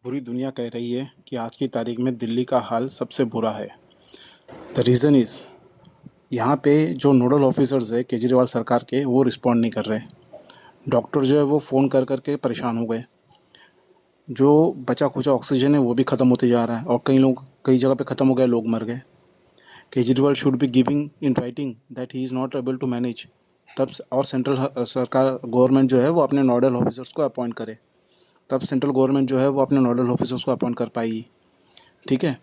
पूरी दुनिया कह रही है कि आज की तारीख में दिल्ली का हाल सबसे बुरा है। द रीज़न इज़ यहाँ पे जो नोडल ऑफिसर्स है केजरीवाल सरकार के, वो रिस्पॉन्ड नहीं कर रहे। डॉक्टर जो है वो फ़ोन कर कर के परेशान हो गए। जो बचा खुचा ऑक्सीजन है वो भी ख़त्म होते जा रहा है और कई जगह पे ख़त्म हो गया, लोग मर गए। Kejriwal should be giving in writing that he is not able to manage. तब और सेंट्रल सरकार गवर्नमेंट जो है वो अपने नोडल ऑफिसर्स को अपॉइंट करे, तब सेंट्रल गवर्नमेंट जो है वो अपने नोडल ऑफिसर्स को अपॉइंट कर पाएगी। ठीक है।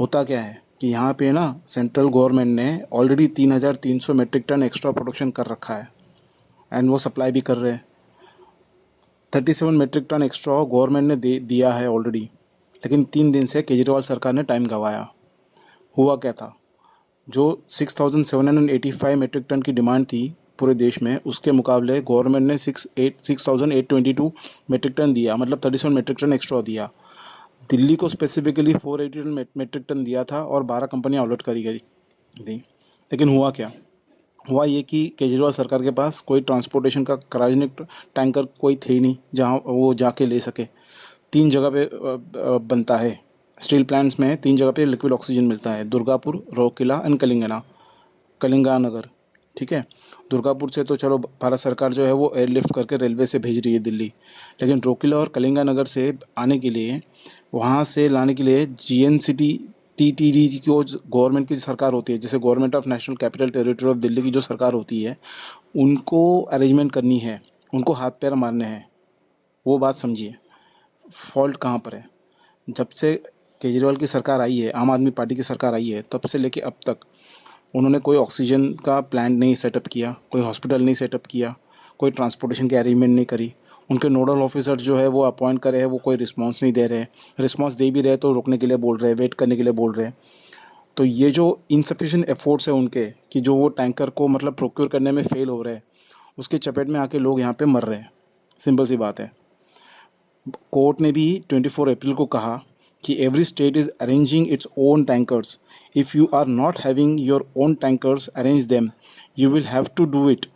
होता क्या है कि यहाँ पे ना सेंट्रल गवर्नमेंट ने already 3,300 metric ton extra production कर रखा है एंड वो सप्लाई भी कर रहे हैं। 37 मीट्रिक टन एक्स्ट्रा गवर्नमेंट ने दिया है ऑलरेडी, लेकिन 3 दिन से केजरीवाल सरकार ने टाइम गंवाया। हुआ क्या था, जो 6,785 मीट्रिक टन की डिमांड थी पूरे देश में, उसके मुकाबले गवर्नमेंट ने 6,822 मीट्रिक टन दिया, मतलब 37 मीट्रिक टन एक्स्ट्रा दिया। दिल्ली को स्पेसिफिकली 480 टन मीट्रिक टन दिया था और 12 कंपनियां अलॉट करी गई थी। लेकिन हुआ क्या, हुआ ये कि केजरीवाल सरकार के पास कोई ट्रांसपोर्टेशन का क्रायोजेनिक टैंकर कोई थे ही नहीं जहां वो जाके ले सके। 3 जगह पे बनता है स्टील प्लांट्स में, 3 जगह पे लिक्विड ऑक्सीजन मिलता है, दुर्गापुर, रोकिला एंड कलिंगानगर। ठीक है। दुर्गापुर से तो चलो भारत सरकार जो है वो एयरलिफ्ट करके रेलवे से भेज रही है दिल्ली, लेकिन रोकिला और कलिंगानगर से आने के लिए, वहाँ से लाने के लिए जीएनसीटी टीटीडी की जो गवर्नमेंट की सरकार होती है, जैसे government of national capital territory of Delhi की जो सरकार होती है, उनको अरेंजमेंट करनी है, उनको हाथ पैर मारने हैं। वो बात समझिए, फॉल्ट कहाँ पर है। जब से केजरीवाल की सरकार आई है, आम आदमी पार्टी की सरकार आई है, तब से लेके अब तक उन्होंने कोई ऑक्सीजन का प्लांट नहीं सेटअप किया, कोई हॉस्पिटल नहीं सेटअप किया, कोई ट्रांसपोर्टेशन की अरेंजमेंट नहीं करी। उनके नोडल ऑफिसर जो है वो अपॉइंट करे हैं, वो कोई रिस्पांस नहीं दे रहे। रिस्पांस दे भी रहे तो रोकने के लिए बोल रहे हैं, वेट करने के लिए बोल रहे हैं। तो ये जो इनसफिशिएंट एफर्ट्स है उनके, कि जो वो टैंकर को मतलब प्रोक्योर करने में फेल हो रहे हैं, उसके चपेट में आके लोग यहाँ पे मर रहे हैं। सिंपल सी बात है। कोर्ट ने भी 24 अप्रैल को कहा कि every state is arranging its own tankers. If you are not having your own tankers, arrange them. You will have to do it.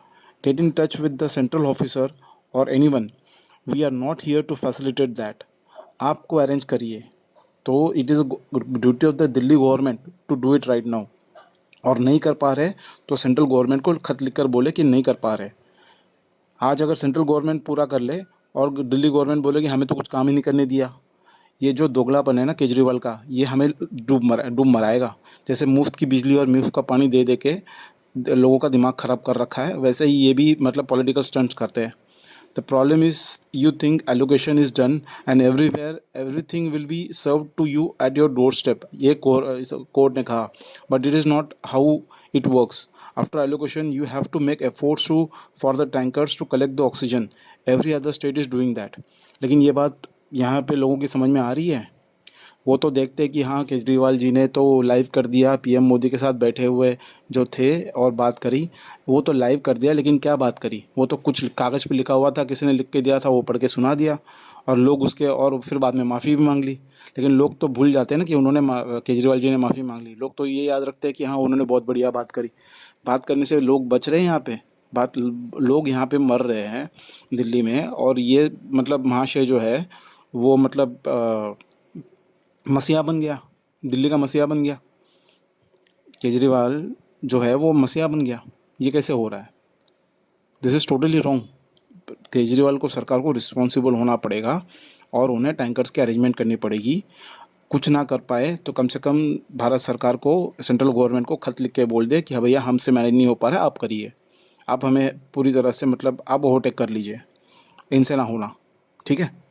Get in touch with the central officer और anyone. We are not here to facilitate that. आपको arrange करिए। तो it is duty of the Delhi government to do it right now. और नहीं कर पा रहे तो सेंट्रल गवर्नमेंट को खत लिखकर बोले कि नहीं कर पा रहे। आज अगर सेंट्रल गवर्नमेंट पूरा कर ले और दिल्ली गवर्नमेंट बोले कि हमें तो कुछ काम ही नहीं करने दिया, ये जो दोगलापन है ना केजरीवाल का, ये हमें डूब मराएगा। जैसे मुफ्त की बिजली और मुफ्त का पानी दे दे के लोगों का दिमाग खराब कर रखा है, वैसे ही ये भी मतलब पॉलिटिकल स्टंट्स करते हैं। The problem is, you think allocation is done and everywhere everything will be serve to you at your doorstep, ये कोर्ट ने कहा। But it is not how it works. After allocation, you have to make efforts for the tankers to collect the oxygen. Every other state is doing that. लेकिन ये बात यहाँ पे लोगों की समझ में आ रही है। वो तो देखते हैं कि हाँ, केजरीवाल जी ने तो लाइव कर दिया, पीएम मोदी के साथ बैठे हुए जो थे और बात करी, वो तो लाइव कर दिया, लेकिन क्या बात करी, वो तो कुछ कागज़ पे लिखा हुआ था, किसी ने लिख के दिया था, वो पढ़ के सुना दिया और लोग उसके, और फिर बाद में माफ़ी भी मांग ली। लेकिन लोग तो भूल जाते हैं ना कि उन्होंने केजरीवाल जी ने माफ़ी मांग ली। लोग तो ये याद रखते हैं कि हाँ, उन्होंने बहुत बढ़िया बात करी। बात करने से लोग बच रहे हैं यहाँ पे, लोग यहाँ पे मर रहे हैं दिल्ली में। और ये मतलब महाशय जो है वो मतलब मसीहा बन गया, दिल्ली का मसीहा बन गया। केजरीवाल जो है वो मसीहा बन गया। ये कैसे हो रहा है? This is totally wrong. Kejriwal को, सरकार को रिस्पॉन्सिबल होना पड़ेगा और उन्हें टैंकर्स की अरेंजमेंट करनी पड़ेगी। कुछ ना कर पाए तो कम से कम भारत सरकार को, सेंट्रल गवर्नमेंट को खत लिख के बोल दे कि हाँ भैया, हमसे मैनेज नहीं हो पा रहा है, आप करिए, आप हमें पूरी तरह से मतलब आप ओवरटेक कर लीजिए, इनसे ना होना। ठीक है।